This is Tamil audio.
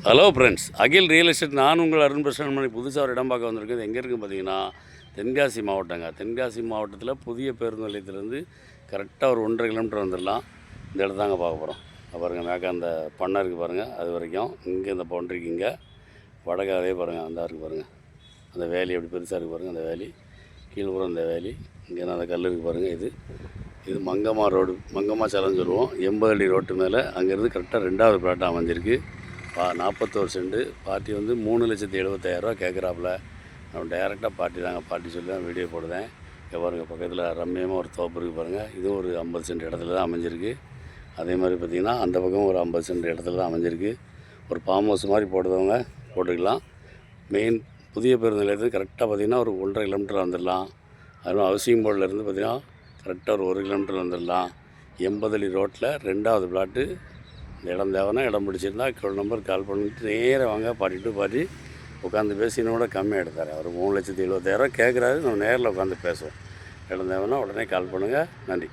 ஹலோ ஃப்ரெண்ட்ஸ், அகில் ரியல் எஸ்டேட். நான் உங்கள் அருண் பிரசன் மணி. புதுசாக ஒரு இடம் பார்க்க வந்திருக்குது. எங்கே இருக்குது பார்த்தீங்கன்னா, தென்காசி மாவட்டங்க. தென்காசி மாவட்டத்தில் புதிய பேருந்து நிலையத்திலேருந்து கரெக்டாக ஒரு 1.5 கிலோமீட்டர் வந்துடலாம். இந்த இடத்தாங்க பார்க்க போகிறோம். பாருங்கள், மேலே அந்த பண்ணை இருக்குது பாருங்கள். அது வரைக்கும் இங்கே இந்த பவுண்ட்ரிக்கு இங்கே வடக்கு அதே பாருங்கள். அந்த இருக்குது பாருங்கள். அந்த வேலி எப்படி பெருசாக இருக்குது பாருங்கள். அந்த வேலி கீழ்புறம் இந்த வேலி இங்கே அந்த கல் இருக்குது பாருங்கள். இது மங்கம்மா ரோடு, மங்கம்மா சாலைன்னு சொல்லுவோம். 80 அடி ரோட்டு மேலே அங்கேருந்து கரெக்டாக 2வது பிளாட்டாக அமைஞ்சிருக்கு. 41 சென்ட். பார்ட்டி வந்து 3,75,000 கேட்குறாப்புல. நம்ம டைரெக்டாக பார்ட்டி தாங்க. பார்ட்டி சொல்லி தான் வீடியோ போடுதேன். பாருங்கள், பக்கத்தில் ரம்மியமாக ஒரு தோப்பு இருக்குது பாருங்கள். இதுவும் ஒரு 50 சென்ட் இடத்துல தான் அமைஞ்சிருக்கு. அதே மாதிரி பார்த்திங்கன்னா அந்த பக்கம் ஒரு 50 சென்ட் இடத்துல தான் அமைஞ்சிருக்கு. ஒரு ஃபார்ம் ஹவுஸ் மாதிரி போடுறவங்க போட்டுக்கலாம். மெயின் புதிய பேருந்து நிலையத்துக்கு கரெக்டாக பார்த்திங்கன்னா ஒரு 1.5 கிலோமீட்டர் வந்துடலாம். அதுவும் ஹவுசிங் போர்டிலேருந்து பார்த்திங்கன்னா கரெக்டாக ஒரு 1 கிலோமீட்டர் வந்துடலாம். 80 அடி ரோட்டில் 2வது பிளாட்டு. இந்த இடம் தேவைன்னா, இடம் பிடிச்சிருந்தா நம்பர் கால் பண்ணிவிட்டு நேராக வாங்க. பார்ட்டி உட்காந்து பேசினோட கம்மியாக எடுத்தார். அவர் 3,70,000 கேட்குறாரு. நம்ம நேரில் உட்காந்து பேசுவோம். இடம் தேவைன்னா உடனே கால் பண்ணுங்கள். நன்றி.